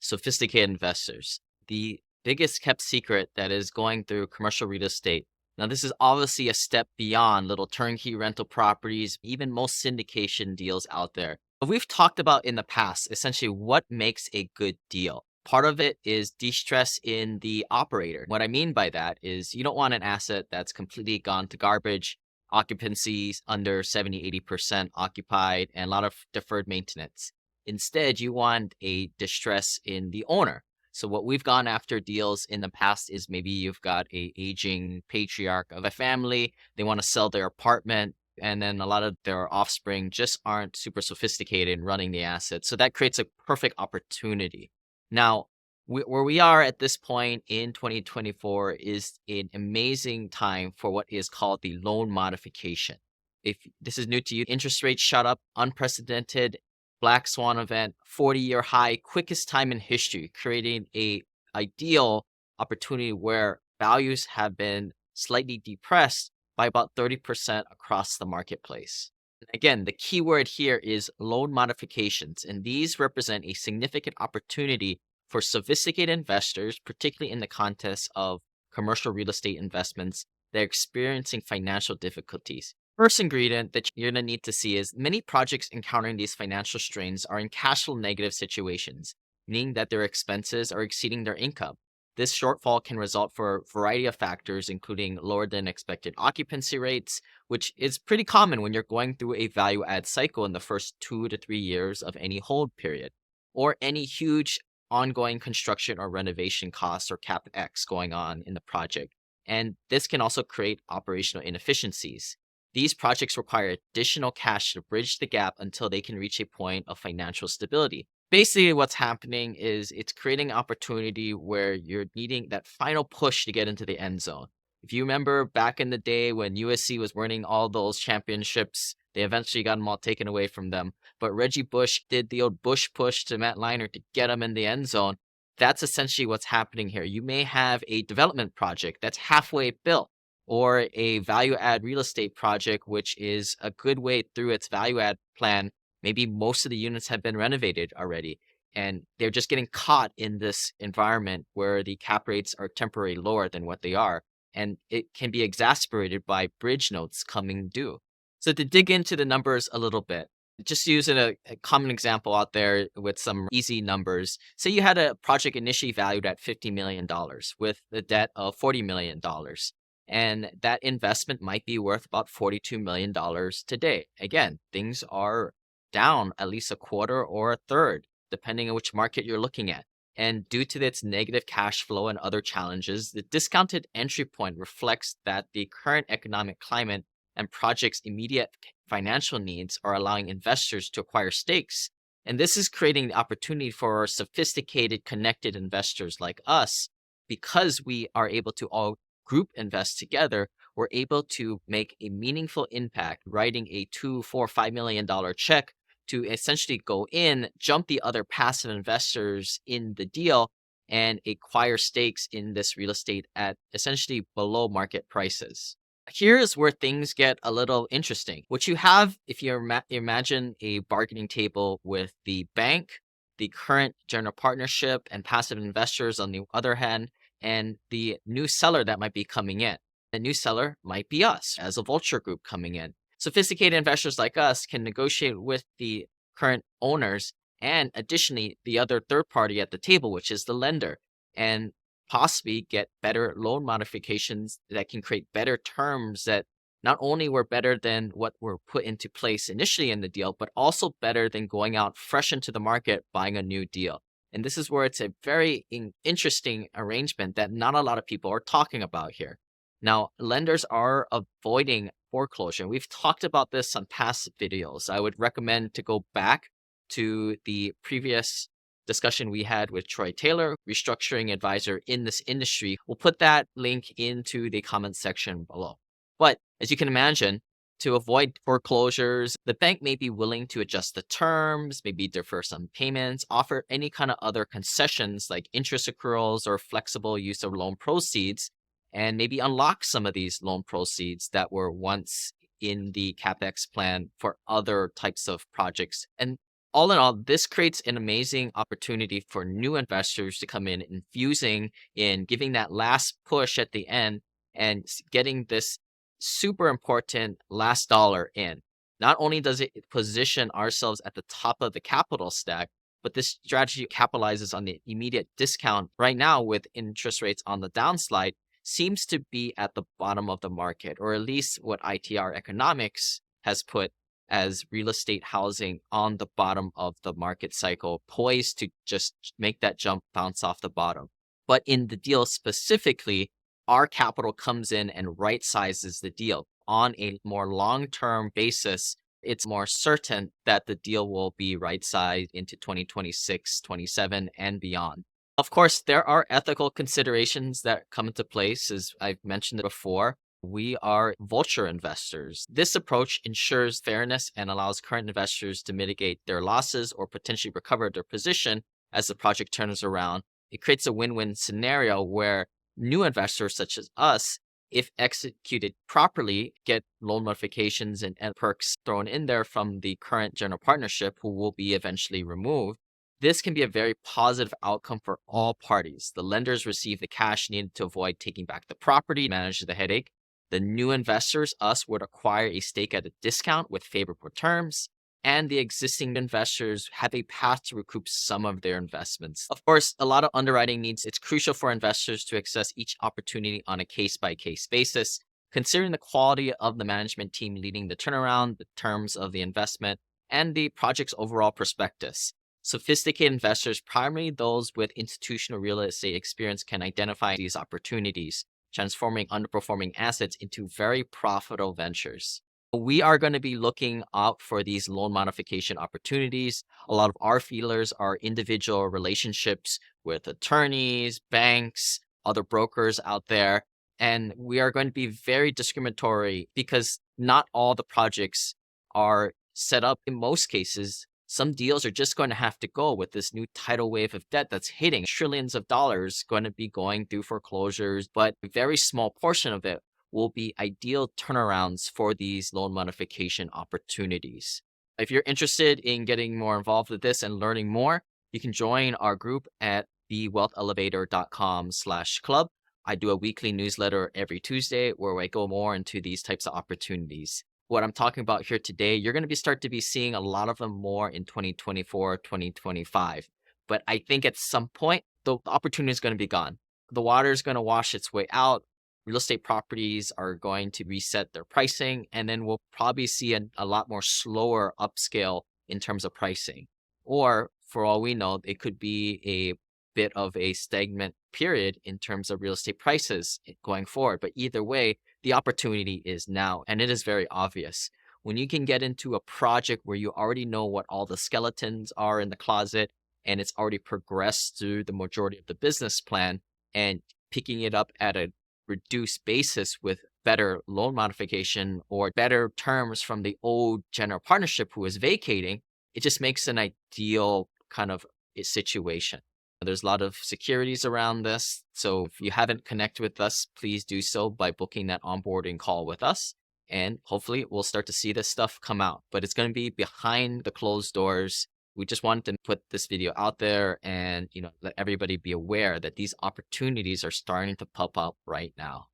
sophisticated investors. The biggest kept secret that is going through commercial real estate. Now, this is obviously a step beyond little turnkey rental properties, even most syndication deals out there. But we've talked about in the past, essentially what makes a good deal. Part of it is de-stress in the operator. What I mean by that is you don't want an asset that's completely gone to garbage, occupancies under 70, 80% occupied, and a lot of deferred maintenance. Instead, you want a distress in the owner. So what we've gone after deals in the past is maybe you've got a aging patriarch of a family. They want to sell their apartment, and then a lot of their offspring just aren't super sophisticated in running the asset. So that creates a perfect opportunity. Now, where we are at this point in 2024 is an amazing time for what is called the loan modification. If this is new to you, interest rates shot up, unprecedented black swan event, 40-year high, quickest time in history, creating a ideal opportunity where values have been slightly depressed by about 30% across the marketplace. Again, the key word here is loan modifications, and these represent a significant opportunity for sophisticated investors, particularly in the context of commercial real estate investments that are experiencing financial difficulties. First ingredient that you're going to need to see is many projects encountering these financial strains are in cash flow negative situations, meaning that their expenses are exceeding their income. This shortfall can result for a variety of factors, including lower than expected occupancy rates, which is pretty common when you're going through a value add cycle in the first 2 to 3 years of any hold period, or any huge ongoing construction or renovation costs or CapEx going on in the project. And this can also create operational inefficiencies. These projects require additional cash to bridge the gap until they can reach a point of financial stability. Basically, what's happening is it's creating an opportunity where you're needing that final push to get into the end zone. If you remember back in the day when USC was winning all those championships, they eventually got them all taken away from them. But Reggie Bush did the old Bush push to Matt Leinart to get him in the end zone. That's essentially what's happening here. You may have a development project that's halfway built, or a value add real estate project, which is a good way through its value add plan. Maybe most of the units have been renovated already, and they're just getting caught in this environment where the cap rates are temporarily lower than what they are. And it can be exacerbated by bridge notes coming due. So to dig into the numbers a little bit, just using a common example out there with some easy numbers. Say you had a project initially valued at $50 million with a debt of $40 million. And that investment might be worth about $42 million today. Again, things are down at least a quarter or a third, depending on which market you're looking at. And due to its negative cash flow and other challenges, the discounted entry point reflects that the current economic climate and project's immediate financial needs are allowing investors to acquire stakes. And this is creating the opportunity for sophisticated, connected investors like us, because we are able to all group invest together. We're able to make a meaningful impact, writing a $2, $4, $5 million check to essentially go in, jump the other passive investors in the deal, and acquire stakes in this real estate at essentially below market prices. Here's where things get a little interesting. What you have, if you imagine a bargaining table with the bank, the current general partnership, and passive investors on the other hand, and the new seller that might be coming in. The new seller might be us as a vulture group coming in. Sophisticated investors like us can negotiate with the current owners and additionally the other third party at the table, which is the lender, and possibly get better loan modifications that can create better terms that not only were better than what were put into place initially in the deal, but also better than going out fresh into the market buying a new deal. And this is where it's a very interesting arrangement that not a lot of people are talking about here. Now, lenders are avoiding foreclosure. We've talked about this on past videos. I would recommend to go back to the previous discussion we had with Troy Taylor, restructuring advisor in this industry. We'll put that link into the comment section below. But as you can imagine, to avoid foreclosures, the bank may be willing to adjust the terms, maybe defer some payments, offer any kind of other concessions like interest accruals or flexible use of loan proceeds, and maybe unlock some of these loan proceeds that were once in the CapEx plan for other types of projects. And All in all, this creates an amazing opportunity for new investors to come in, infusing in, giving that last push at the end and getting this super important last dollar in. Not only does it position ourselves at the top of the capital stack, but this strategy capitalizes on the immediate discount right now with interest rates on the downslide, seems to be at the bottom of the market, or at least what ITR Economics has put as real estate housing on the bottom of the market cycle, poised to just make that jump bounce off the bottom. But in the deal specifically, our capital comes in and right sizes the deal on a more long term basis. It's more certain that the deal will be right sized into 2026, 27, and beyond. Of course, there are ethical considerations that come into place, as I've mentioned before. We are vulture investors. This approach ensures fairness and allows current investors to mitigate their losses or potentially recover their position as the project turns around. It creates a win-win scenario where new investors such as us, if executed properly, get loan modifications and perks thrown in there from the current general partnership who will be eventually removed. This can be a very positive outcome for all parties. The lenders receive the cash needed to avoid taking back the property, manage the headache. The new investors, us, would acquire a stake at a discount with favorable terms, and the existing investors have a path to recoup some of their investments. Of course, a lot of underwriting needs. It's crucial for investors to assess each opportunity on a case-by-case basis, considering the quality of the management team leading the turnaround, the terms of the investment, and the project's overall prospectus. Sophisticated investors, primarily those with institutional real estate experience, can identify these opportunities, transforming underperforming assets into very profitable ventures. We are going to be looking out for these loan modification opportunities. A lot of our feelers are individual relationships with attorneys, banks, other brokers out there. And we are going to be very discriminatory because not all the projects are set up. In most cases, some deals are just going to have to go with this new tidal wave of debt that's hitting trillions of dollars, going to be going through foreclosures, but a very small portion of it will be ideal turnarounds for these loan modification opportunities. If you're interested in getting more involved with this and learning more, you can join our group at thewealthelevator.com/club. I do a weekly newsletter every Tuesday where I go more into these types of opportunities. What I'm talking about here today, you're going to start to be seeing a lot of them more in 2024, 2025. But I think at some point, the opportunity is going to be gone. The water is going to wash its way out. Real estate properties are going to reset their pricing, and then we'll probably see a lot more slower upscale in terms of pricing. Or for all we know, it could be a bit of a stagnant period in terms of real estate prices going forward. But either way, the opportunity is now, and it is very obvious. When you can get into a project where you already know what all the skeletons are in the closet, and it's already progressed through the majority of the business plan, and picking it up at a reduced basis with better loan modification or better terms from the old general partnership who is vacating, it just makes an ideal kind of a situation. There's a lot of securities around this. So if you haven't connected with us, please do so by booking that onboarding call with us. And hopefully we'll start to see this stuff come out. But it's going to be behind the closed doors. We just wanted to put this video out there and, let everybody be aware that these opportunities are starting to pop up right now.